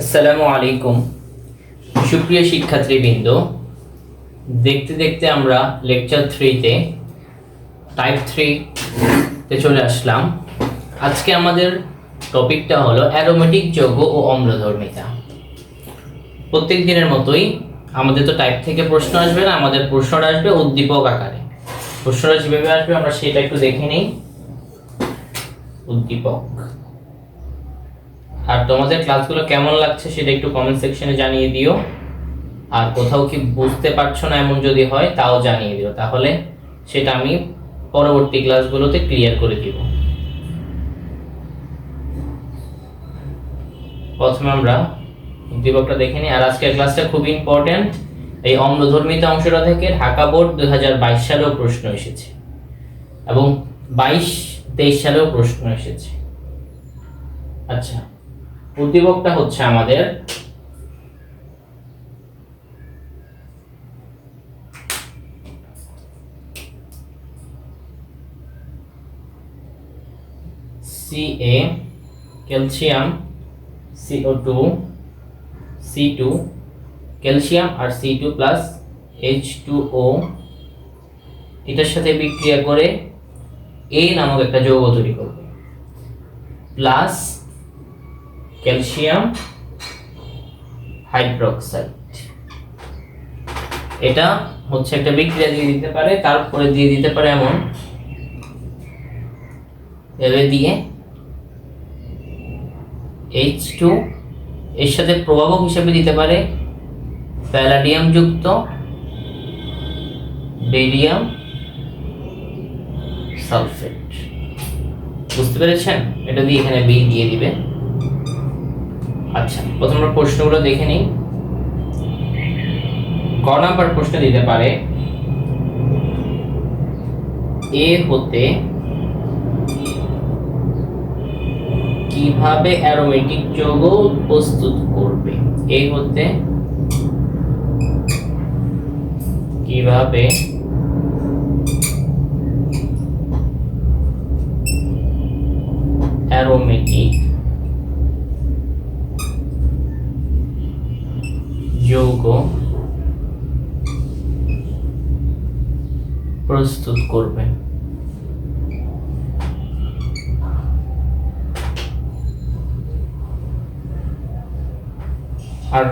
আসসালামু আলাইকুম সুপ্রিয় শিক্ষার্থীবৃন্দ, দেখতে দেখতে আমরা লেকচার 3 তে টাইপ 3 তে চলে আসলাম। আজকে আমাদের টপিকটা হলো অ্যারোমেটিক যৌগ ও অম্লধর্মিতা। প্রত্যেক দিনের মতোই আমাদের তো টাইপ থেকে প্রশ্ন আসবে না, আমাদের প্রশ্নটা আসবে উদ্দীপক আকারে। প্রশ্নটা যেভাবে আসবে আমরা সেটা একটু দেখে নিই। উদ্দীপক। আর তোমাদের ক্লাসগুলো কেমন লাগছে সেটা একটু কমেন্ট সেকশনে জানিয়ে দিও। আর কোথাও কি বুঝতে পারছো না এমন যদি হয় তাও জানিয়ে দিও, তাহলে সেটা আমি পরবর্তী ক্লাসগুলোতে ক্লিয়ার করে দিব। প্রথমে আমরা উদ্দীপকটা দেখে নিই। আর আজকের ক্লাসটা খুব ইম্পর্টেন্ট। এই অম্লধর্মিতা অংশটা থেকে ঢাকা বোর্ড 2022 সালেও প্রশ্ন এসেছে এবং 22-23 সালেও প্রশ্ন এসেছে। আচ্ছা, উদ্দীপকটা হচ্ছে আমাদের Ca calcium, CO2, C2 calcium আর C2 প্লাস H2O এটার সাথে বিক্রিয়া করে A নামক একটা যৌগ তৈরি করবে, প্লাস ক্যালসিয়াম হাইড্রোক্সাইড। এটা হচ্ছে একটা বিক্রিয়া দিয়ে দিতে পারে, তারপরে দিয়ে দিতে পারে এমন এভাবে দিয়ে H2 এর সাথে প্রভাবক হিসেবে দিতে পারে প্যালাডিয়াম যুক্ত বেরিয়াম সালফেট। বুঝতে পেরেছেন? এটা দিয়ে এখানে বি দিয়ে দিবে। আচ্ছা, প্রথম আমরা প্রশ্নগুলো দেখে নিই। ক নাম্বার প্রশ্ন দিতে পারে এ হতে কিভাবে অ্যারোমেটিক যৌগ প্রস্তুত করবে। এ হতে কিভাবে অ্যারোমেটিক যৌগ প্রস্তুত করবে। আর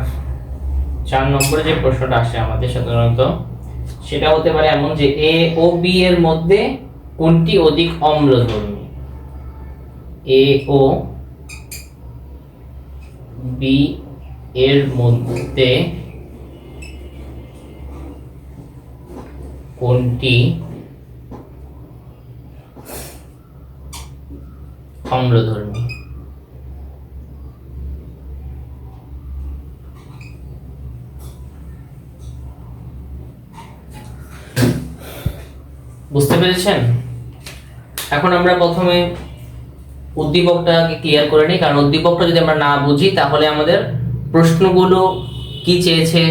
4 নম্বরে যে প্রশ্নটা আসে আমাদের সাধারণত সেটা হতে পারে এমন যে এ ও বি এর মধ্যে কোনটি অধিক অম্লধর্মী। এ ও বি এর মধ্যে কোনটি অম্লধর্মী। বুঝতে পেরেছেন? এখন আমরা প্রথমে উদ্দীপকটাকে ক্লিয়ার করে নিই, কারণ উদ্দীপকটা যদি আমরা না বুঝি তাহলে আমাদের প্রশ্নগুলো কি চেয়েছে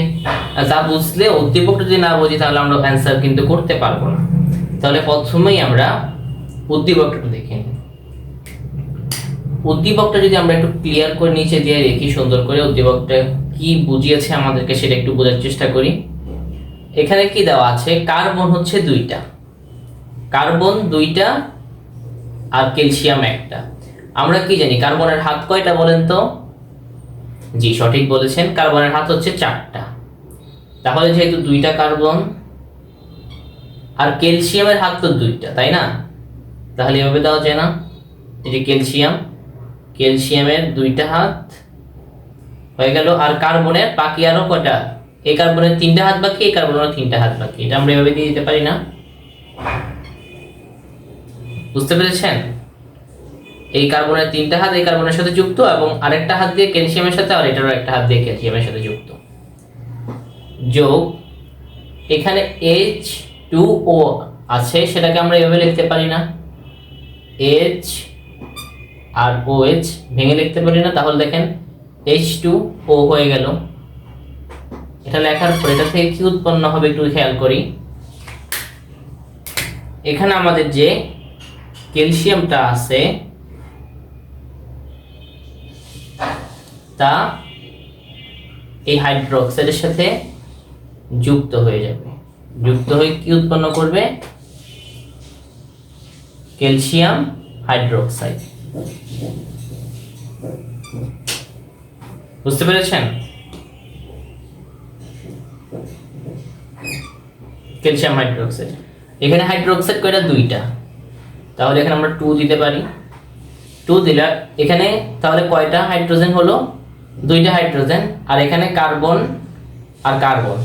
তা বুঝলে উদ্দীপকটা যদি না বুঝি তাহলে আমরা অ্যান্সার কিন্তু করতে পারবো না। তাহলে প্রথমেই আমরা উদ্দীপকটা দেখে নিই। উদ্দীপকটা যদি আমরা একটু ক্লিয়ার করে নিচে দিয়ে রেখি সুন্দর করে, উদ্দীপকটা কি বুঝিয়েছে আমাদেরকে সেটা একটু বোঝার চেষ্টা করি। এখানে কি দেওয়া আছে? কার্বন হচ্ছে 2টা, কার্বন 2টা আর ক্যালসিয়াম 1টা। আমরা কি জানি কার্বনের হাত কয়টা বলেন তো? জি, সঠিক বলেছেন, কার্বনের হাত হচ্ছে 4টা। তাহলে যেহেতু 2টা কার্বন আর ক্যালসিয়ামের হাত তো 2টা, তাই না? তাহলে এভাবে দেওয়া যায় না? এই যে ক্যালসিয়াম, ক্যালসিয়ামের 2টা হাত হয়ে গেল। আর কার্বনের বাকি আরো কয়টা? এই কার্বনের 3টা হাত বাকি, এই কার্বনের 3টা হাত বাকি। এটা আমরা এভাবে দিয়ে দিতে পারি না? বুঝতে পেরেছেন? এই কার্বনের 3টা হাত এই কার্বনের সাথে যুক্ত এবং আরেকটা হাত দিয়ে ক্যালসিয়ামের সাথে, আর এটারও একটা হাত দিয়ে ক্যালসিয়ামের সাথে যুক্ত। যোগ এখানে H2O আছে, সেটাকে আমরা এভাবে লিখতে পারি না? H আর OH ভেঙে লিখতে পারি না? তাহলে দেখেন H2O হয়ে গেল। এটা লেখার পর এটা থেকে কি উৎপন্ন হবে একটু খেয়াল করি। এখানে আমাদের যে ক্যালসিয়ামটা আছে তা এই হাইড্রোক্সাইডের সাথে যুক্ত হয়ে যাবে, যুক্ত হয়ে কি উৎপন্ন করবে? Calcium hydroxide. বুঝতে পেরেছেন? ক্যালসিয়াম হাইড্রোক্সাইড, এখানে হাইড্রোক্সাইড কয়টা? দুইটা, তাহলে এখানে আমরা 2 দিতে পারি। 2 দিলে এখানে তাহলে কয়টা হাইড্রোজেন হলো? 2টা হাইড্রোজেন। আর এখানে কার্বন আর কার্বন,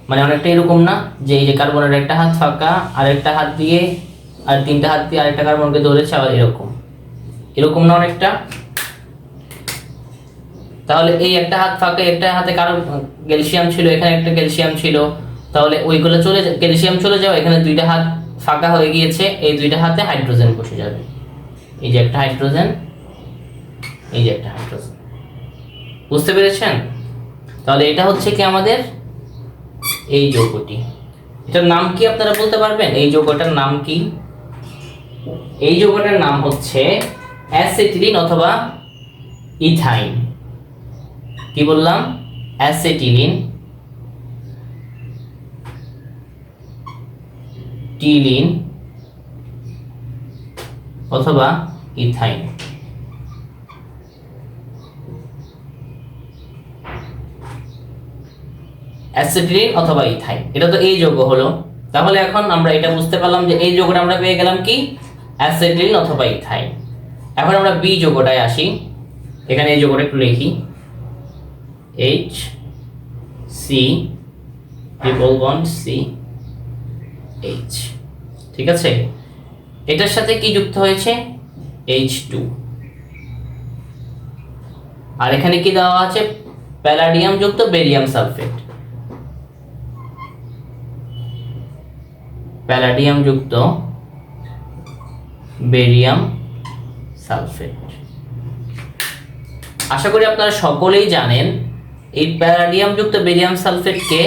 মানে অনেকটা এরকম না যে এই যে কার্বনের একটা হাত ফাঁকা, আর একটা হাত দিয়ে আর 3টা হাত দিয়ে আরেকটা কার্বনকে ধরেছে, আবার এরকম এরকম না অনেকটা। তাহলে এই একটা হাত ফাঁকা, একটা হাতে ক্যালসিয়াম ছিল, এখানে একটা ক্যালসিয়াম ছিল, তাহলে ওইগুলো ক্যালসিয়াম চলে যাও, এখানে 2টা হাত ফাঁকা হয়ে গিয়েছে, এই 2টা হাতে হাইড্রোজেন বসে যাবে। এই যে একটা হাইড্রোজেন, এই যে একটা হাইড্রোজেন। বুঝতে পেরেছেন? তাহলে এটা হচ্ছে কি আমাদের এই যৌগটি। এটার নাম কি আপনারা বলতে পারবেন? এই যৌগটার নাম কি? এই যৌগটার নাম হচ্ছে অ্যাসিটিলিন অথবা ইথাইন। কি বললাম? অ্যাসিটিলিন, টিলিন অথবা ইথাইন। অ্যাসিটিলিন অথবা ইথাইন, এটা তো এই যৌগ হলো। তাহলে এখন আমরা এটা বুঝতে পারলাম যে এই যৌগটা আমরা পেয়ে গেলাম কি? অ্যাসিটিলিন অথবা ইথাইন। এখন আমরা বি যৌগটায় আসি। এখানে এই যৌগটা একটু লিখি, H C triple bond C H। ঠিক আছে, এটার সাথে কি যুক্ত হয়েছে? H2। আর এখানে কি দেওয়া আছে? প্যালাডিয়াম যুক্ত বেরিয়াম সালফেট। প্যালাডিয়াম যুক্ত বেরিয়াম সালফেট। আশা করি আপনারা সকলেই জানেন এই প্যালাডিয়াম যুক্ত বেরিয়াম সালফেটকে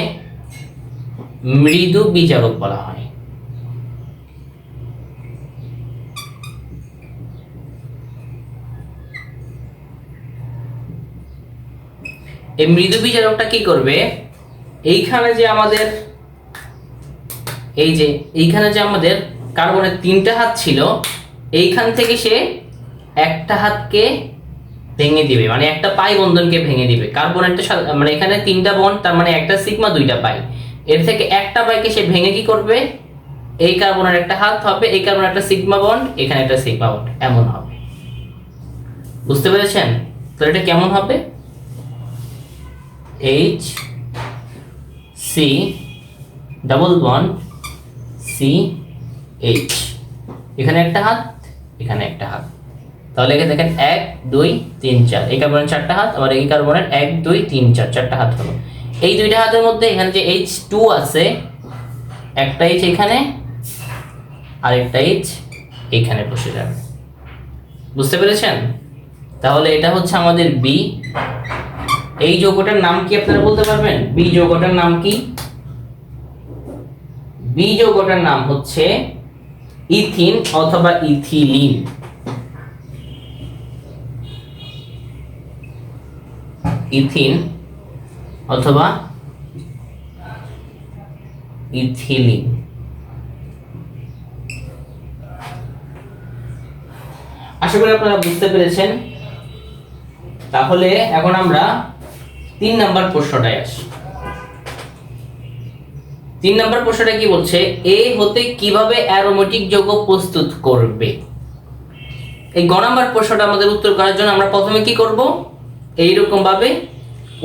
মৃদু বিজারক বলা হয়। এই মৃদু বিজারকটা কি করবে? এইখানে যে আমাদের কার্বনের 3টা হাত ছিল, এইখান থেকে সে একটা হাতকে ভেঙে দিবে, মানে একটা পাই বন্ধনকে ভেঙে দিবে। কার্বনেরটা মানে এখানে 3টা বন্ড, তার মানে একটা সিগমা 2টা পাই, এর থেকে একটা পাইকে সে ভেঙে কি করবে? এই কার্বনের একটা হাত হবে, এই কার্বনের একটা সিগমা বন্ড, এখানে একটা সিগমা বন্ড, এমন হবে। বুঝতে পেরেছেন? তো এটা কেমন হবে? H C double bond C H, এখানে একটা হাত, এখানে একটা হাত। তাহলে এখানে দেখেন 1 2 3 4, এই কার্বনের 4টা হাত, আবার এই কার্বনের 1 2 3 4, 4টা হাত হলো। এই 2টা হাতের মধ্যে এখানে যে H2 আছে, একটা H এখানে আর একটা H এখানে বসে যাবে। বুঝতে পেরেছেন? তাহলে এটা হচ্ছে আমাদের বি। এই যৌগটার নাম কি আপনারা বলতে পারবেন? বি যৌগটার নাম কি? বি যৌগটার নাম হচ্ছে ইথিন অথবা ইথিলিন। ইথিন অথবা ইথিলিন। আশা করি আপনারা বুঝতে পেরেছেন। তাহলে এখন আমরা 3 নাম্বার প্রশ্নটায় আসি। 3 নাম্বার প্রশ্নটা কি বলছে? এ হতে কিভাবে অ্যারোমেটিক যৌগ প্রস্তুত করবে? এই গ নাম্বার প্রশ্নটা আমাদের উত্তর করার জন্য আমরা প্রথমে কি করব? এইরকম ভাবে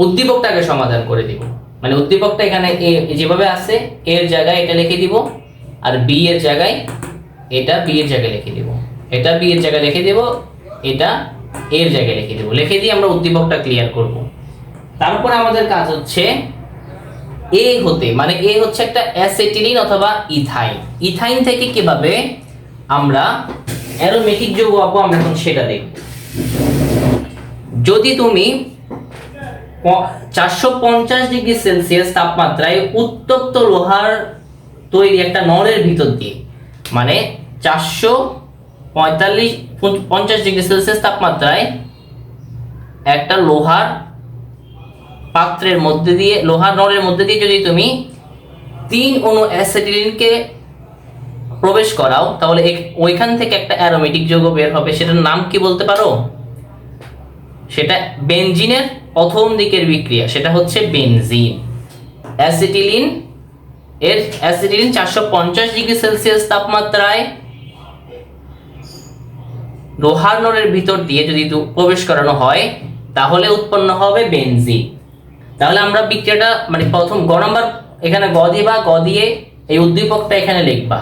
উদ্দীপকটাকে সমাধান করে দিব। মানে উদ্দীপকটা এখানে এ যেভাবে আছে, এর জায়গায় এটা লিখে দিব, আর বি এর জায়গায় এটা বি এর জায়গায় লিখে দিব, এটা বি এর জায়গায় লিখে দেব, এটা এর জায়গায় লিখে দেব। লিখে দিয়ে আমরা উদ্দীপকটা ক্লিয়ার করব। তারপর আমাদের কাজ হচ্ছে এ হতে, মানে এ হচ্ছে একটা অ্যাসিটিলিন অথবা ইথাইন। ইথাইন থেকে কিভাবে আমরা অ্যারোমেটিক যৌগ পাবো আমরা এখন সেটা দেখব। যদি তুমি 450 ডিগ্রি সেলসিয়াস তাপমাত্রায় উত্তপ্ত লোহার তৈরি একটা নলের ভিতর দিয়ে, মানে 450 ডিগ্রি সেলসিয়াস তাপমাত্রায় একটা লোহার পাত্রের মধ্যে দিয়ে, লোহার নলের মধ্যে দিয়ে যদি তুমি 3 অণু অ্যাসিটিলিনকে প্রবেশ করাও, তাহলে ওইখান থেকে একটা অ্যারোমেটিক যৌগ বের হবে। সেটার নাম কি বলতে পারো? সেটা বেনজিনের প্রথম দিকের বিক্রিয়া, সেটা হচ্ছে বেনজিন। অ্যাসিটিলিন 450 ডিগ্রি সেলসিয়াস তাপমাত্রায় লোহার নলের ভিতর দিয়ে যদি প্রবেশ করানো হয়, তাহলে উৎপন্ন হবে বেনজিন। তাহলে আমরা বিক্রিয়াটা মানে প্রথম গ নাম্বার এখানে গ দিবা, গ দিয়ে এই উদ্দীপকটা এখানে লিখবা,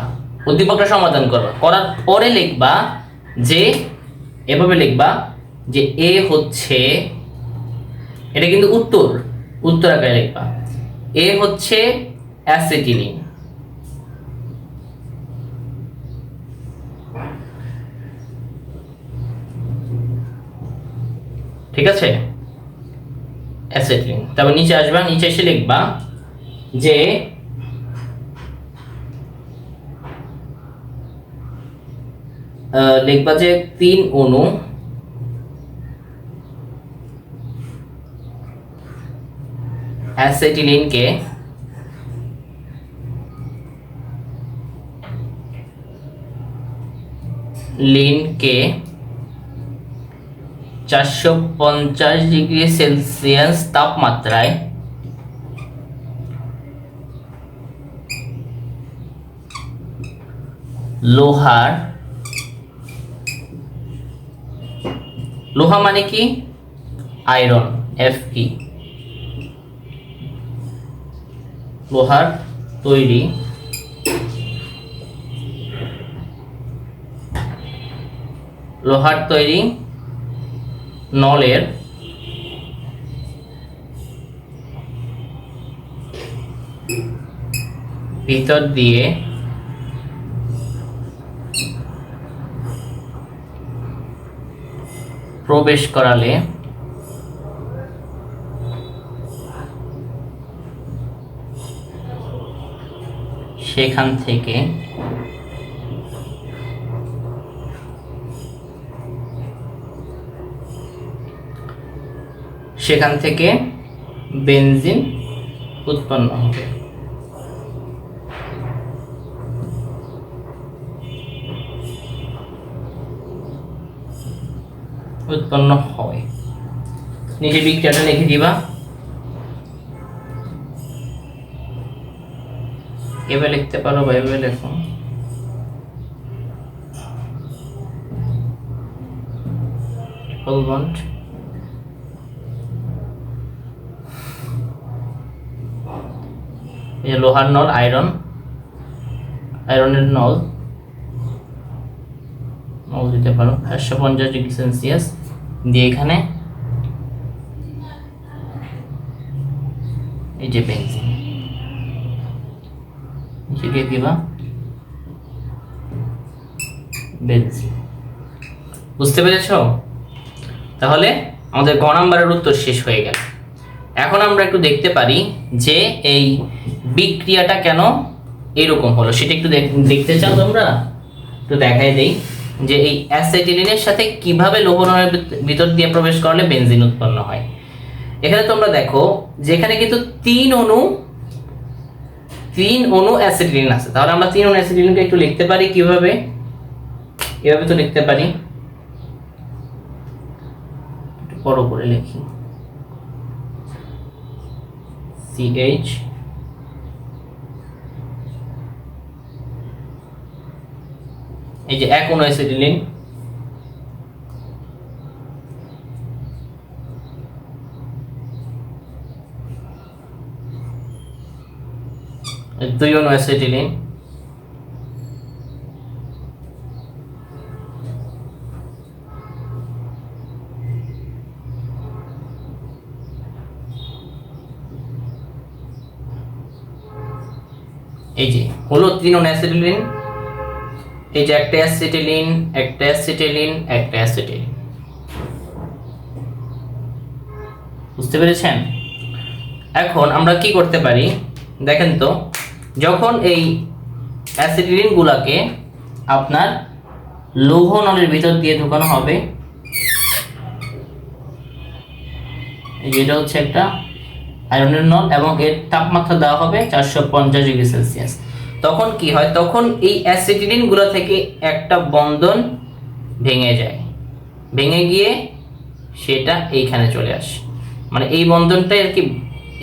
উদ্দীপকটা সমাধান করবা, করার পরে লিখবা যে এভাবে লিখবা যে এ হচ্ছে, এটা কিন্তু উত্তর আকারে লিখবা, এ হচ্ছে অ্যাসিটিলিন, ঠিক আছে, অ্যাসিটিলিন। তারপর নিচে আসবা, নিচে এসে লিখবা যে লিখবা যে 3 অণু অ্যাসিটিলিনকে লিনকে 450 ডিগ্রি সেলসিয়াস তাপমাত্রায় লোহা মানে কি? আয়রন, Fe, লোহার তৈরি নলের ভিতর দিয়ে প্রবেশ করালে সেখান থেকে বেনজিন উৎপন্ন হবে। উৎপন্ন হয়, নিচে বিক্রিয়াটা লিখে দিবা। এভাবে লিখতে পারো বা এভাবে লেখো। বন্ড এই লোহার নল, আয়রনের নল দিতে পারো 450 ডিগ্রি সেলসিয়াস দিয়ে এখানে এই যে বেনজিন দিয়ে দিবা বেনজিন। বুঝতে পেরেছো? তাহলে আমাদের গ নাম্বারের উত্তর শেষ হয়ে গেল। এখন আমরা একটু দেখতে পারি যে এই বিক্রিয়াটা কেন এরকম হলো, সেটা একটু দেখতে চাও তোমরা? একটু দেখাই দেই যে এই অ্যাসিটিলিনের সাথে কিভাবে লৌহনলের ভিতর দিয়ে প্রবেশ করলে বেনজিন উৎপন্ন হয়। এখানে তোমরা দেখো যে এখানে কিন্তু 3 অণু অ্যাসিটিলিন আছে। তাহলে আমরা 3 অণু অ্যাসিটিলিনকে একটু লিখতে পারি কিভাবে? এভাবে তো লিখতে পারি, একটু বড় করে লিখি, CH এই যে 1 অণু অ্যাসিটিলিন, দুই অণু অ্যাসিটিলিন, এই যে হলো 3 অণু অ্যাসিটিলিন, এই যে একটা অ্যাসিটিলিন, একটা অ্যাসিটিলিন, একটা অ্যাসিটিলিন। বুঝতে পেরেছেন? এখন আমরা কি করতে পারি দেখেন তো, যখন এই অ্যাসিটিলিন গুলাকে আপনার লৌহ নলের ভিতর দিয়ে ঢোকানো হবে, যেটা হচ্ছে একটা আয়রনের নল, এবং এর তাপমাত্রা দেওয়া হবে 450°C। তখন কি হয়, তখন এই অ্যাসিটিলিন গুলো থেকে একটা বন্ধন ভেঙে যায়, ভেঙে গিয়ে সেটা এইখানে চলে আসে, মানে এই বন্ধনটাই আর কি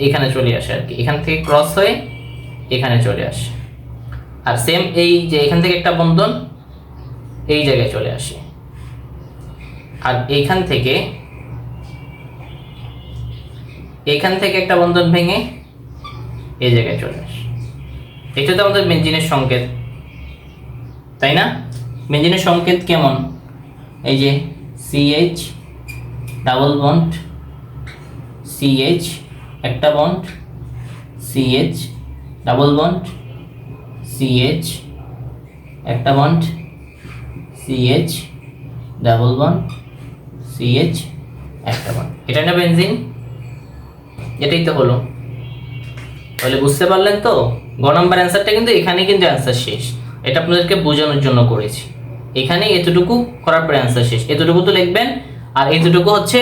এখানে চলে আসে আর কি, এখান থেকে ক্রস হয়ে এখানে চলে আসে। আর সেম এই যে এখান থেকে একটা বন্ধন এই জায়গায় চলে আসে, আর এইখান থেকে একটা বন্ধন ভেঙে এই জায়গায় চলে আসে। এটা তো আমাদের বেনজিনের সংকেত, তাই না? বেনজিনের সংকেত কেমন? এই যে CH ডাবল বন্ড, CH একটা bond, CH double bond, CH একটা bond, CH double bond, CH একটা বন্ড। এটা না বেনজিন? এটাই তো হলো। তাহলে বুঝতে পারলেন তো, গ নাম্বার অ্যান্সারটা কিন্তু এখানে কিন্তু অ্যান্সার শেষ। এটা আপনাদেরকে বোঝানোর জন্য করেছি। এখানে এতটুকু করার পরে অ্যান্সার শেষ, এতটুকু তো লিখবেন। আর এতটুকু হচ্ছে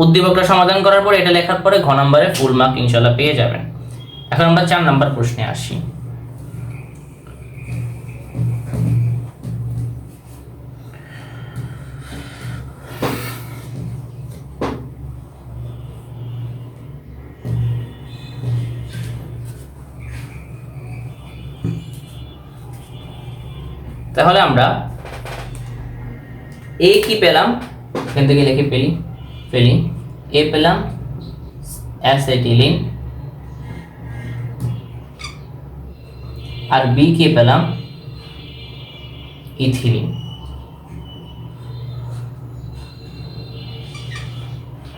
উদ্দীপকটা সমাধান করার পরে, এটা লেখার পরে ঘ নাম্বারে ফুল মার্ক ইনশাল্লাহ পেয়ে যাবেন। এখন আমরা 4 নাম্বার প্রশ্নে আসি। তাহলে আমরা এ কি পেলাম, এখান থেকে লিখে ফেলি। এ পেলাম অ্যাসিটিলিন, আর বি কি পেলাম ইথিলিন,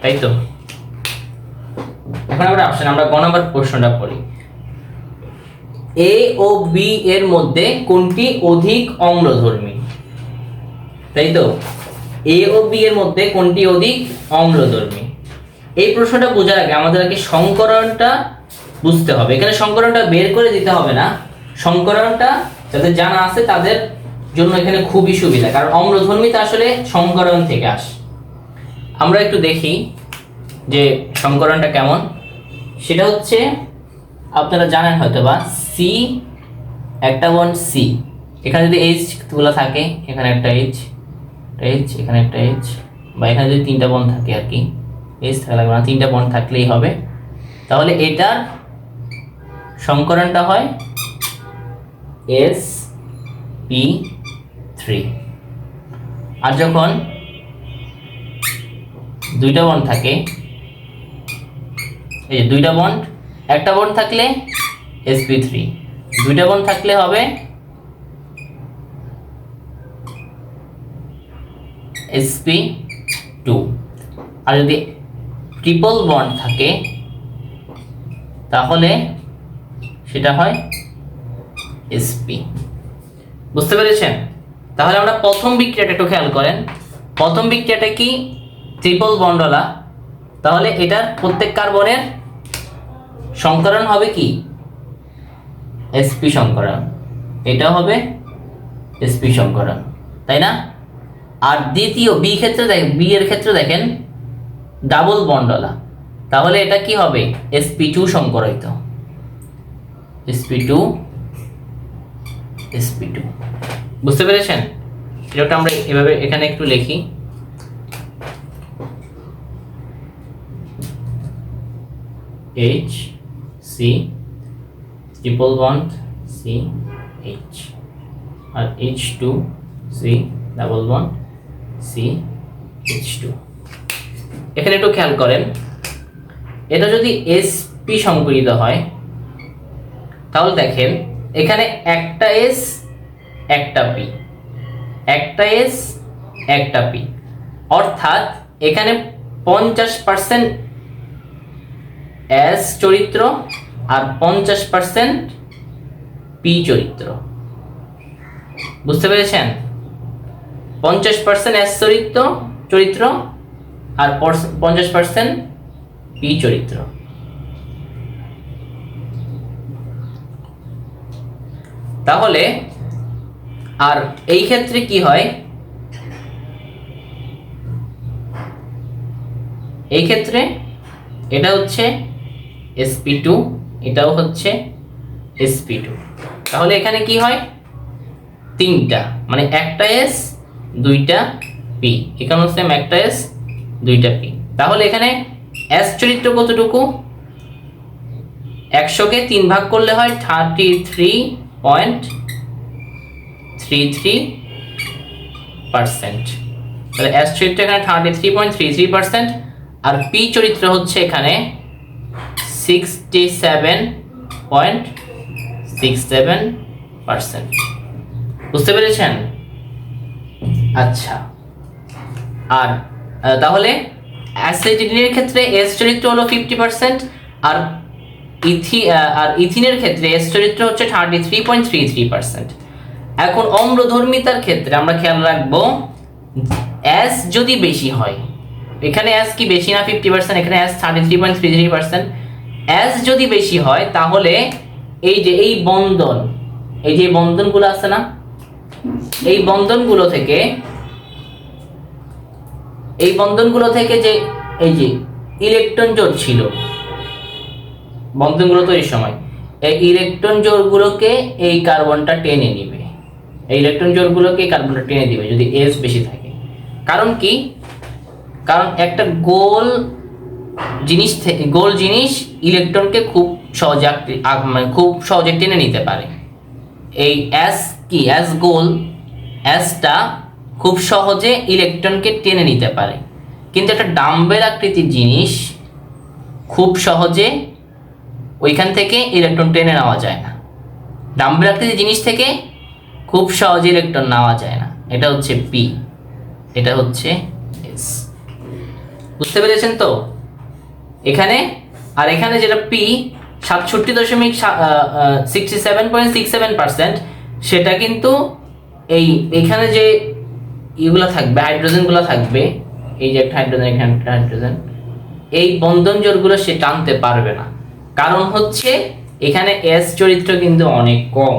তাই তো? এখন আমরা গ নাম্বার প্রশ্নটা পড়ি। এ ও বি এর মধ্যে কোনটি অধিক অম্লধর্মী? তাই তো, এ ও বি এর মধ্যে কোনটি অধিক অম্লধর্মী? এই প্রশ্নটা বোঝার আগে আমাদের আগে সংকরণটা বুঝতে হবে। এখানে সংকরণটা বের করে দিতে হবে না, সংকরণটা যাদের জানা আছে তাদের জন্য এখানে খুবই সুবিধা, কারণ অম্লধর্মীটা আসলে সংকরণ থেকে আসে। আমরা একটু দেখি যে সংকরণটা কেমন। সেটা হচ্ছে, আপনারা জানেন হয়তো বা, সি একটা বন্ড সি, এখানে যদি এইচ গুলো থাকে, এখানে একটা এইচ, এখানে একটা এইচ, বা এখানে যদি 3টা বন্ড থাকে আর কি, এইচ থাকা লাগবে না, 3টা বন্ড থাকলেই হবে। তাহলে এটার সংকরণটা হয় sp3। আর যখন 2টা বন্ড থাকে, এই যে 2টা বন্ড, একটা বন্ড থাকলে sp3, 2টা বন্ড থাকলে হবে sp2। আর যদি ট্রিপল বন্ড থাকে তাহলে সেটা হয় sp। বুঝতে পেরেছেন? তাহলে আমরা প্রথম বিক্রিয়াটা একটু খেয়াল করেন। প্রথম বিক্রিয়াটা কি? ট্রিপল বন্ডওয়ালা। তাহলে এটার প্রত্যেক কার্বনের সংকরণ হবে কি? sp সংকরণ। এটাও হবে sp সংকরণ, তাই না? আর দ্বিতীয় বি এর ক্ষেত্রে দেখেন ডাবল বন্ডওয়ালা, তাহলে এটা কি হবে? sp2 সংকরিত, sp2। বুঝতে পেরেছেন? এটা আমরা এভাবে এখানে একটু লিখি। HC ট্রিপল বন্ড CH, আর H2C ডাবল বন্ড CH2। এখানে একটু খেয়াল করেন, এটা যদি sp সংকরিত হয় তাহলে দেখেন এখানে একটা s একটা p, একটা s একটা p, অর্থাৎ এখানে 50% s চরিত্র আর 50% p চরিত্র। বুঝতে পেরেছেন? 50% s চরিত্র আর 50% p চরিত্র। তাহলে আর এই ক্ষেত্রে কি হয়? এই ক্ষেত্রে এটা হচ্ছে sp2, এটাও হচ্ছে sp2। তাহলে এখানে কি হয়, তিনটা, মানে একটা s দুইটা p, এখানে সেম একটা s দুইটা p। তাহলে এখানে s চরিত্র কতটুকু, 100 কে 3 ভাগ করলে হয় 33.33%। তাহলে s চরিত্র এখানে 33.33%, আর p চরিত্র হচ্ছে এখানে 67.67%। বুঝতে পেরেছেন? আচ্ছা, আর তাহলে অ্যাসিটিলিনের ক্ষেত্রে s চরিত্র হলো 50%, আর ইথিনের ক্ষেত্রে s চরিত্র হচ্ছে 33.33%। এখন অম্লধর্মিতার ক্ষেত্রে আমরা খেয়াল রাখবো s যদি বেশি হয়, এখানে s কি বেশি না 50%, এখানে s 33.33%। s যদি বেশি হয় তাহলে এই যে এই বন্ধনগুলো আছে না, এই বন্ধনগুলো থেকে যে এই যে ইলেকট্রন জোড় ছিল বন্ধনগুলো তৈরির সময়, এই ইলেকট্রন জোড়গুলোকে এই কার্বনটা টেনে নিবে, এই ইলেকট্রন জোড়গুলোকে এই কার্বনটা টেনে দিবে যদি s বেশি থাকে। কারণ কি, কারণ একটা গোল জিনিস ইলেকট্রনকে খুব সহজে টেনে নিতে পারে। এই s কি, s গোল, sটা খুব সহজে ইলেকট্রনকে টেনে নিতে পারে, কিন্তু একটা ডাম্বেল আকৃতির জিনিস খুব সহজে ওইখান থেকে ইলেকট্রন টেনে নেওয়া যায় না। ডাম্বেল আকৃতির জিনিস থেকে খুব সহজে ইলেকট্রন নেওয়া যায় না। এটা হচ্ছে p, এটা হচ্ছে s। বুঝতে পেরেছেন তো? এখানে আর এখানে যেটা p 67.67%, সেটা কিন্তু এইখানে যে এগুলো থাকবে, হাইড্রোজেনগুলো থাকবে, এই যে একটা হাইড্রোজেন, এখানে একটা হাইড্রোজেন, এই বন্ধন জোড়গুলো সে টানতে পারবে না। কারণ হচ্ছে এখানে s চরিত্র কিন্তু অনেক কম,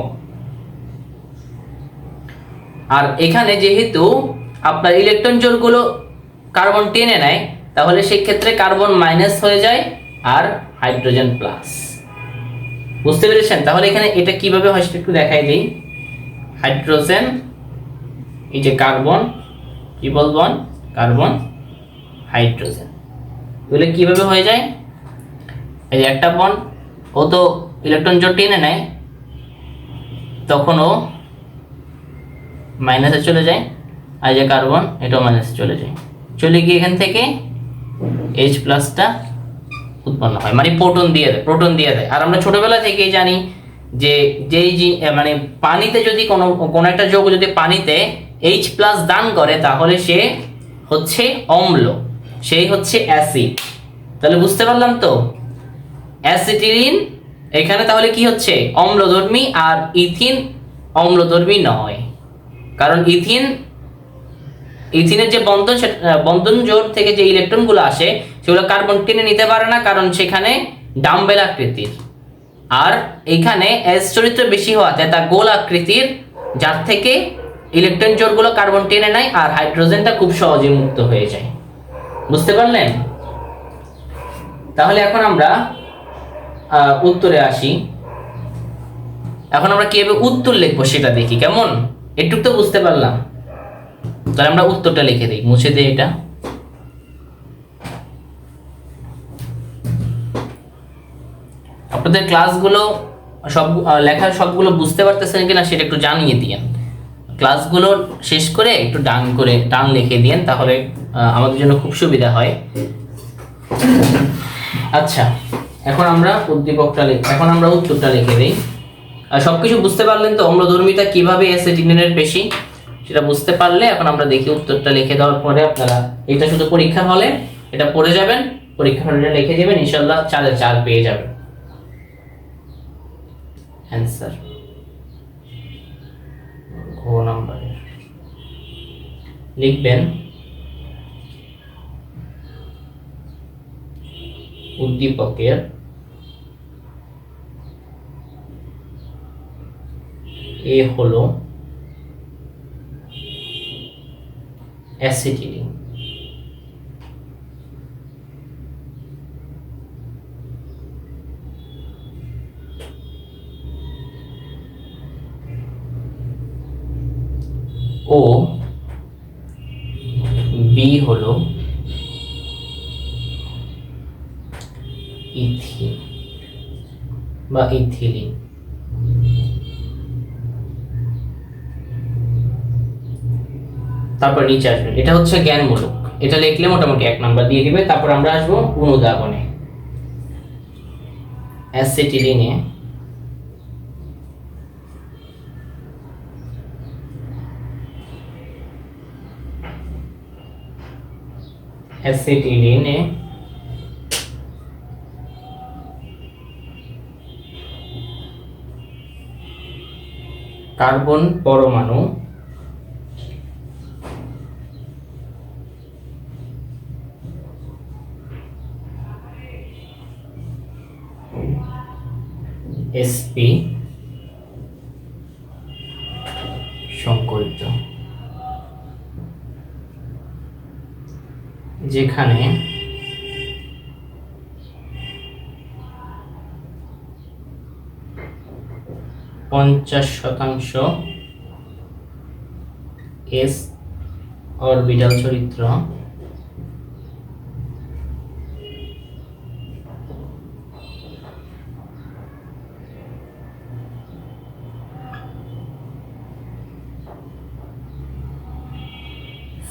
আর এখানে যেহেতু আপনার ইলেকট্রন জোড়গুলো কার্বন টেনে নেয়, তাহলে সেই ক্ষেত্রে কার্বন মাইনাস হয়ে যায় আর হাইড্রোজেন প্লাস। বুঝতে পেরেছেন? তাহলে এখানে এটা কিভাবে হয় সেটা একটু দেখাই দিই। হাইড্রোজেন, এই যে carbon, triple bond, carbon, hydrogen, এগুলো কিভাবে হয়ে যায়? এই যে একটা বন্ড, ও তো ইলেকট্রন জোড় টেনে নেয়, তখন ও মাইনাসে চলে যায়, আর যে কার্বন এটাও মাইনাসে চলে যায়, চলে গিয়ে এখান থেকে H প্লাসটা উৎপন্ন হয়, মানে প্রোটন দিয়ে দেয়। আর আমরা ছোটবেলা থেকেই জানি যে মানে পানিতে যদি কোনো একটা যৌগ যদি পানিতে H প্লাস দান করে, তাহলে সে হচ্ছে অম্ল, সেই হচ্ছে অ্যাসিড। তাহলে বুঝতে পারলাম তো? অ্যাসিটিলিন এখানে তাহলে কি হচ্ছে, অম্লধর্মী, আর ইথিন অম্লধর্মী নয়। কারণ ইথিনের যে বন্ধন জোড় থেকে যে ইলেকট্রনগুলো আসে সেগুলো কার্বন টেনে নিতে পারে না, কারণ সেখানে ডাম্বেল আকৃতির। আর এখানে s চরিত্র বেশি হওয়াতে তা গোল আকৃতির, যার থেকে ইলেকট্রন জোড়গুলো কার্বন টেনে নেয় আর হাইড্রোজেনটা খুব সহজে মুক্ত হয়ে যায়। বুঝতে পারলেন? তাহলে এখন আমরা উত্তরে আসি। এখন আমরা কিভাবে উত্তর লিখবো সেটা দেখি, কেমন? একটু তো বুঝতে পারলাম। তাহলে আমরা উত্তরটা লিখে দিই, মুছে দিই এটা। আপনাদের ক্লাসগুলো সব লেখার সবগুলো বুঝতে পারতেছেন কিনা সেটা একটু জানিয়ে দিয়েন। ক্লাসগুলো শেষ করে একটু ডান লিখে দিয়েন, তাহলে আমাদের জন্য খুব সুবিধা হয়। আচ্ছা, এখন আমরা উত্তরটা লিখে দিই। সবকিছু বুঝতে পারলেন তো? অম্লধর্মিতা কিভাবে অ্যাসিটিলিনের বেশি সেটা বুঝতে পারলে এখন আমরা দেখি উত্তরটা লিখে দেওয়ার পরে আপনারা এটা শুধু পরীক্ষা হলে এটা পড়ে যাবেন, পরীক্ষা হলে লিখে দেবেন, ইনশাআল্লাহ 4 পেয়ে যাবেন অ্যান্সার। ঘ নাম্বারের লিখবেন উদ্দীপকের এ হলো অ্যাসিটিলিন, ও বি হলো ইথিন বা ইথিলিন। তারপর নিচে আসবেন, এটা হচ্ছে জ্ঞানমূলক, এটা লিখলে মোটামুটি 1 নাম্বার দিয়ে দিবে। তারপর আমরা আসবো অনুদাবনে। অ্যাসিটিলিনে অ্যাসিটিলিনে কার্বন পরমাণু sp সংকরিত, যেখানে (50% s অরবিটাল চরিত্র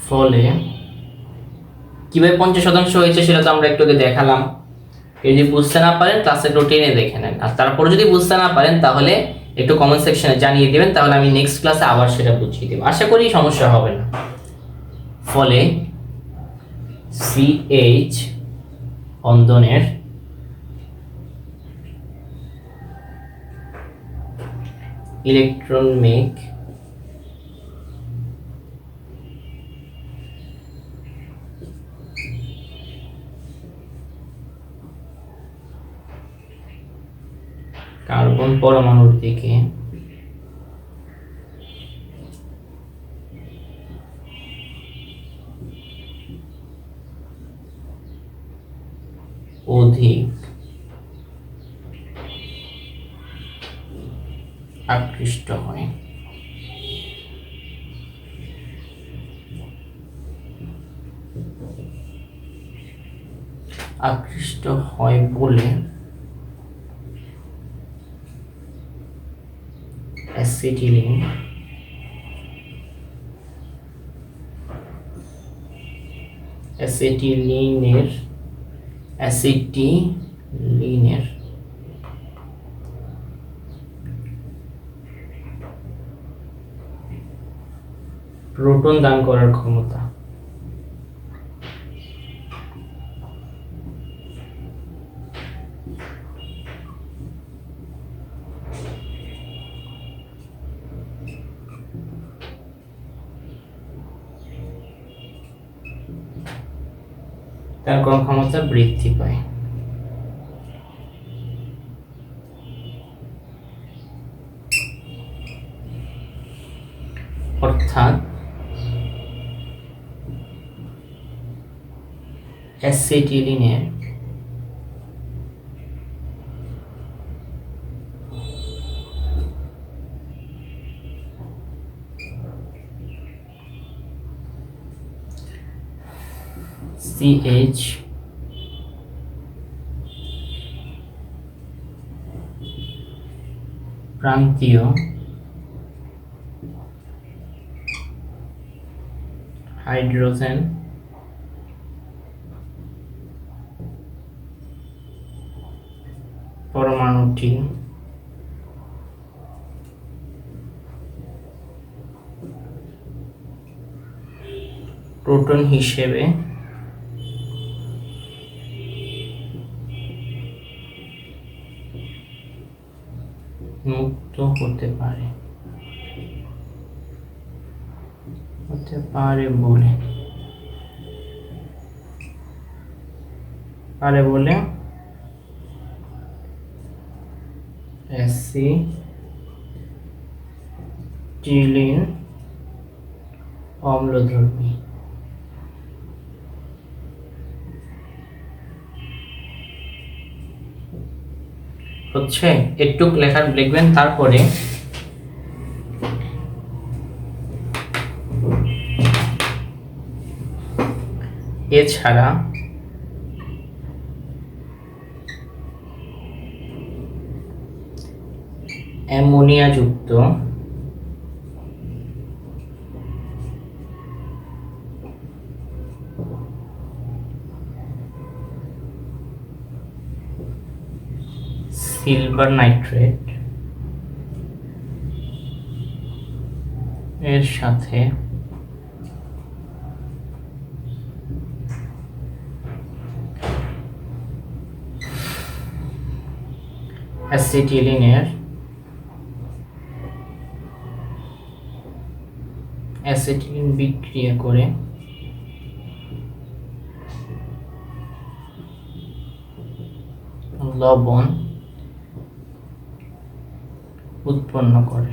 ফলে কিভাবে 50% হয়েছে সেটা তো আমরা একটু আগে দেখালাম। কেউ যদি বুঝতে না পারেন ক্লাসের রুটিনে দেখে নেন, আর তারপর যদি বুঝতে না পারেন তাহলে একটু কমেন্ট সেকশনে জানিয়ে দিবেন, তাহলে আমি নেক্সট ক্লাসে আবার সেটা বুঝিয়ে দেব, আশা করি সমস্যা হবে না। ফলে CH বন্ধনের ইলেকট্রন মেঘ কার্বন পরমাণুর দিকে অধিক আকৃষ্ট হয়। আকৃষ্ট হয় বলে অ্যাসিটিলিনের প্রোটন দান করার ক্ষমতা বৃদ্ধি পায়। অর্থাৎ অ্যাসিটিলিনের CH প্রান্তীয় হাইড্রোজেন পরমাণুটি প্রোটন হিসেবে মুক্ত হতে পারে বলে অ্যাসিটিলিন অম্লধর্মী। হচ্ছে একটু লেখার লিখবেন, তারপরে এছাড়া অ্যামোনিয়াযুক্ত সিলভার নাইট্রেট এর সাথে অ্যাসিটিলিনের অ্যাসিটিলিন বিক্রিয়া করে লবণ উৎপন্ন করে।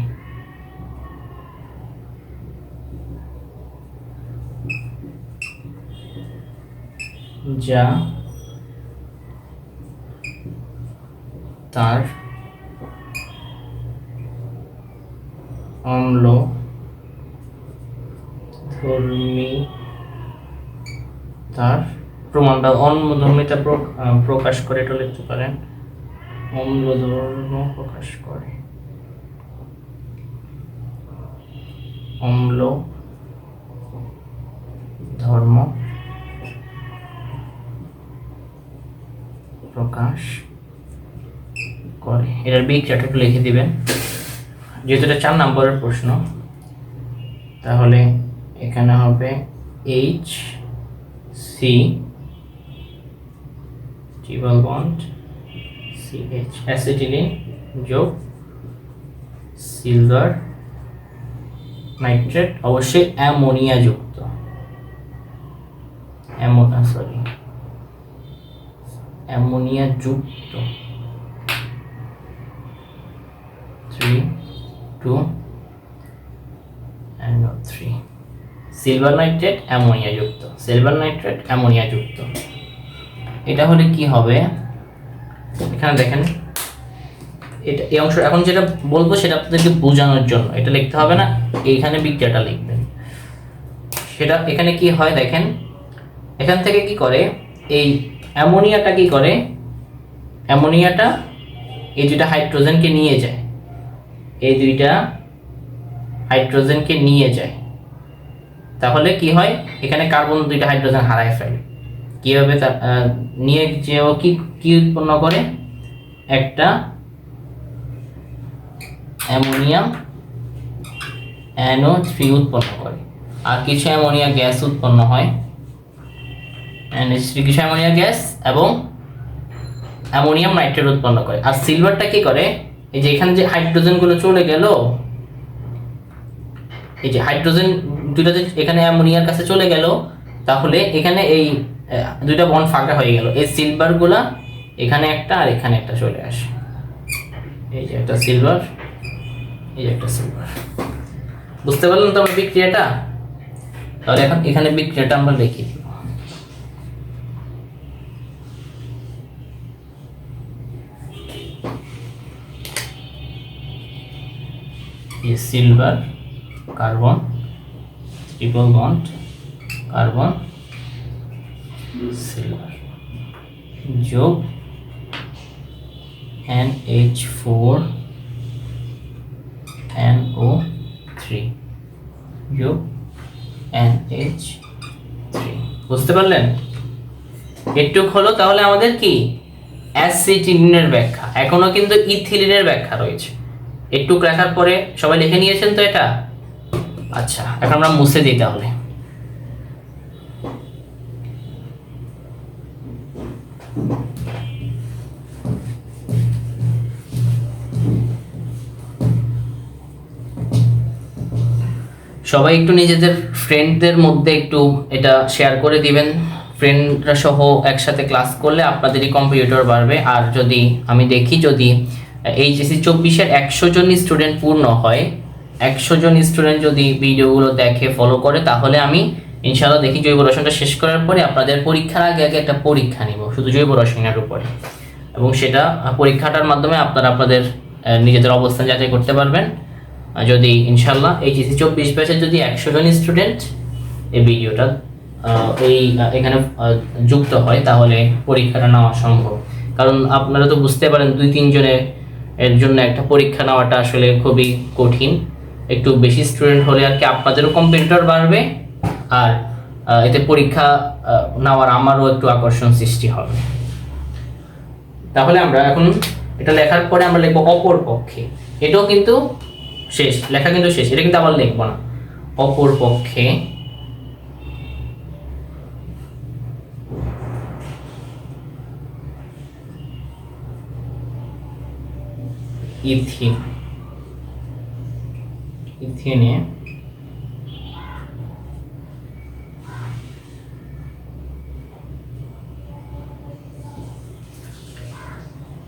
যা তার অম্ল ধর্মিতার প্রমাণটা অম্লধর্মিতা প্রকাশ করে, এটা লিখতে পারেন অম্লধর্ম প্রকাশ করে, অম্ল ধর্ম প্রকাশ করে। এটার বিক্রিয়াটা একটু লিখে দিবেন, যেহেতু এটা 4 নম্বরের প্রশ্ন। তাহলে এখানে হবে HC triple bond CH acetylene যোগ সিলভার নাইট্রেট, অবশ্যই অ্যামোনিয়া যুক্ত, অ্যামোনিয়া যুক্ত 3 2 3 সিলভার নাইট্রেট অ্যামোনিয়া যুক্ত, সিলভার নাইট্রেট অ্যামোনিয়া যুক্ত। এটা হলে কি হবে, এখানে দেখেন এটা এই অংশ এখন যেটা বলবো সেটা আপনাদেরকে বোঝানোর জন্য এটা লিখতে হবে না, এইখানে বিক্রিয়াটা লিখবেন। সেটা এখানে কি হয় দেখেন, এখান থেকে কি করে এই অ্যামোনিয়াটা কি করে, অ্যামোনিয়াটা এই দুইটা হাইড্রোজেনকে নিয়ে যায়, এই দুইটা হাইড্রোজেনকে নিয়ে যায়। তাহলে কি হয়, এখানে কার্বন দুইটা হাইড্রোজেন হারায় ফেলে। কীভাবে নিয়ে যেও কি উৎপন্ন করে, একটা অ্যামোনিয়াম NO3 উৎপন্ন করে, আর কিছু অ্যামোনিয়া গ্যাস উৎপন্ন হয়, NH3 কিছু অ্যামোনিয়া গ্যাস এবং অ্যামোনিয়াম নাইট্রেট উৎপন্ন করে। আর সিলভারটা কি করে, এই যে এখানে যে হাইড্রোজেনগুলো চলে গেল, এই যে হাইড্রোজেন দুইটা যে এখানে অ্যামোনিয়ার কাছে চলে গেল, তাহলে এখানে এই দুইটা বন্ড ফাঁকা হয়ে গেল, এই সিলভারগুলা এখানে একটা আর এখানে একটা চলে আসে, এই যে একটা সিলভার, এই যে একটা সিলভার। বুঝতে পারলাম তো আমরা বিক্রিয়াটা? তাহলে এখন এখানে বিক্রিয়াটা আমরা লিখি দিব। ये silver carbon triple bond carbon silver जोग NH4 NO3 যোগ NH3। বুঝতে পারলেন? একটু হলো তাহলে আমাদের কি অ্যাসিটিলিনের ব্যাখ্যা, এখনো কিন্তু ইথিলিনের ব্যাখ্যা রয়েছে। একটু লেখার পরে সবাই লিখে নিয়েছেন তো এটা? আচ্ছা, এখন আমরা মুছে দিই তাহলে। সবাই একটু নিজেদের ফ্রেন্ডদের মধ্যে একটু এটা শেয়ার করে দিবেন, ফ্রেন্ডরা সহ একসাথে ক্লাস করলে আপনাদেরই কম্পিউটার বাড়বে। আর যদি আমি দেখি যদি এইচএসসি 24-এর 100 জন স্টুডেন্ট পূর্ণ হয়, 100 জন স্টুডেন্ট যদি ভিডিওগুলো দেখে ফলো করে, তাহলে আমি ইনশাআল্লাহ দেখি জৈব রসায়নটা শেষ করার পরে আপনাদের পরীক্ষার আগে আগে একটা পরীক্ষা নিব শুধু জৈব রসায়নের উপরে, এবং সেটা পরীক্ষাটার মাধ্যমে আপনারা আপনাদের নিজেদের অবস্থান যাচাই করতে পারবেন। যদি ইনশাআল্লাহ এইচএসসি 24 ব্যাচের যদি 100 জন স্টুডেন্ট এই ভিডিওটা এখানে যুক্ত হয় তাহলে পরীক্ষাটা নেওয়া সম্ভব। কারণ আপনারা তো বুঝতে পারেন 2-3 জনের এর জন্য একটা পরীক্ষা নেওয়াটা আসলে খুবই কঠিন। একটু বেশি স্টুডেন্ট হলে আর কি আপনাদেরও কম্পিটিটর বাড়বে, আর এতে পরীক্ষা নেওয়ার আমারও একটু আকর্ষণ সৃষ্টি হবে। তাহলে আমরা এখন এটা লেখার পরে আমরা লিখবো অপর পক্ষে। এটাও কিন্তু শেষ, লেখা কিন্তু শেষ, এটা কিন্তু আবার লিখবো না। অপর পক্ষে ইথিনে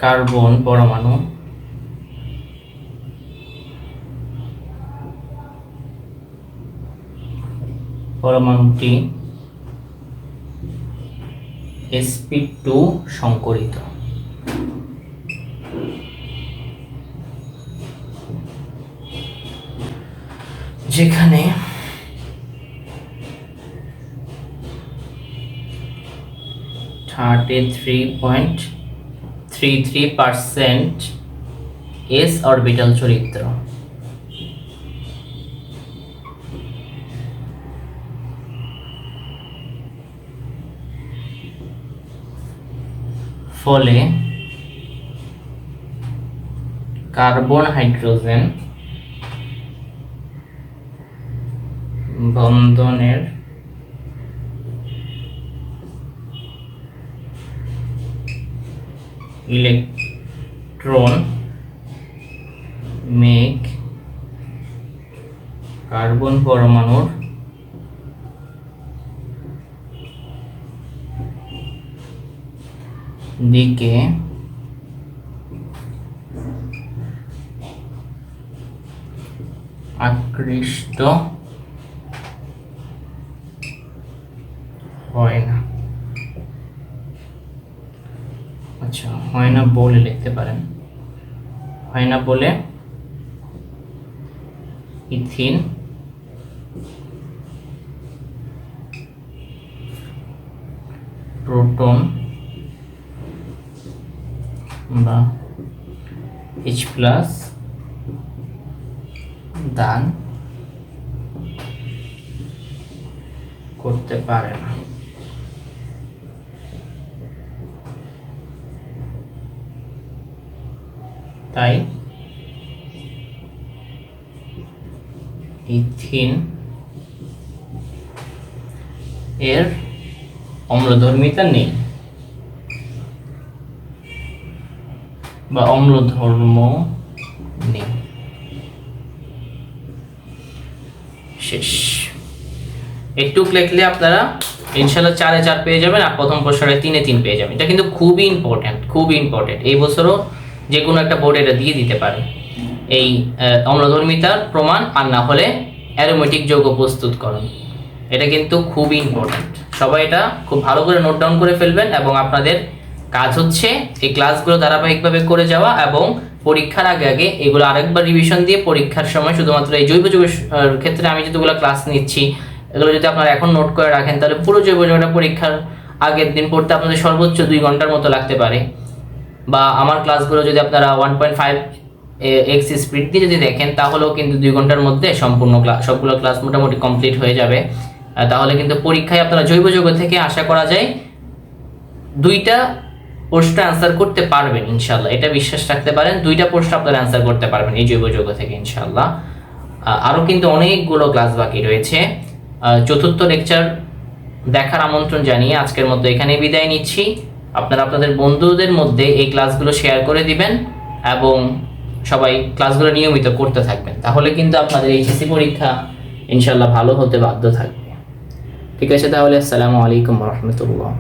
কার্বন পরমাণুটি sp2 সংকরিত। যেখানে (33.33% s অরবিটাল চরিত্র। ফলে কার্বন হাইড্রোজেন বন্ধনের ইলেকট্রন মেঘ কার্বন পরমাণুর দিকে আকৃষ্ট হয় না। আচ্ছা, হয় না বলে লিখতে পারেন, হয় না বলে ইথিন প্রোটন বা H+ দান করতে পারে না। তাই ইথিন এর অম্লধর্মিতা নেই বা অম্লধর্ম নেই। শেষ। একটু লিখলে আপনারা ইনশাআল্লাহ 4-4 পেয়ে যাবেন, আর প্রথম প্রশ্নটা 3-3 পেয়ে যাবেন। এটা কিন্তু খুবই ইম্পর্টেন্ট। এই বছরও যে কোনো একটা বোর্ড এটা দিয়ে দিতে পারে এই অম্লধর্মিতার প্রমাণ, আর না হলে অ্যারোমেটিক যৌগ প্রস্তুতকরণ। এটা কিন্তু খুবই ইম্পর্টেন্ট। সবাই এটা খুব ভালো করে নোট ডাউন করে ফেলবেন, এবং আপনাদের কাজ হচ্ছে এই ক্লাসগুলো ধারাবাহিকভাবে করে যাওয়া, এবং পরীক্ষার আগে এগুলো আরেকবার রিভিশন দিয়ে পরীক্ষার সময় শুধুমাত্র এই জৈব যৌগের ক্ষেত্রে আমি যতগুলো ক্লাস নিচ্ছি এগুলো যদি আপনারা এখন নোট করে রাখেন, তাহলে পুরো জৈব যৌগটা পরীক্ষার আগের দিন পড়তে আপনাদের সর্বোচ্চ 2 ঘন্টার মতো লাগতে পারে। বা আমার ক্লাসগুলো যদি আপনারা 1.5x স্পিড দিয়ে যদি দেখেন, তাহলেও কিন্তু 2 ঘন্টার মধ্যে সম্পূর্ণ সবগুলো ক্লাস মোটামুটি কমপ্লিট হয়ে যাবে। তাহলে কিন্তু পরীক্ষায় আপনারা জৈব যৌগ থেকে আশা করা যায় 2টা প্রশ্ন অ্যান্সার করতে পারবেন ইনশাআল্লাহ। এটা বিশ্বাস রাখতে পারেন, 2টা প্রশ্ন আপনারা অ্যান্সার করতে পারবেন এই জৈব যৌগ থেকে ইনশাআল্লাহ। আরও কিন্তু অনেকগুলো ক্লাস বাকি রয়েছে। চতুর্থ লেকচার দেখার আমন্ত্রণ জানিয়ে আজকের মতো এখানেই বিদায় নিচ্ছি। আপনারা আপনাদের বন্ধুদের মধ্যে এই ক্লাসগুলো শেয়ার করে দিবেন, এবং সবাই ক্লাসগুলো নিয়মিত করতে থাকবেন। তাহলে কিন্তু আপনাদের এইচএসসি পরীক্ষা ইনশাআল্লাহ ভালো হতে বাধ্য থাকবে। ঠিক আছে, তাহলে আসসালামু আলাইকুম ওয়া রাহমাতুল্লাহ।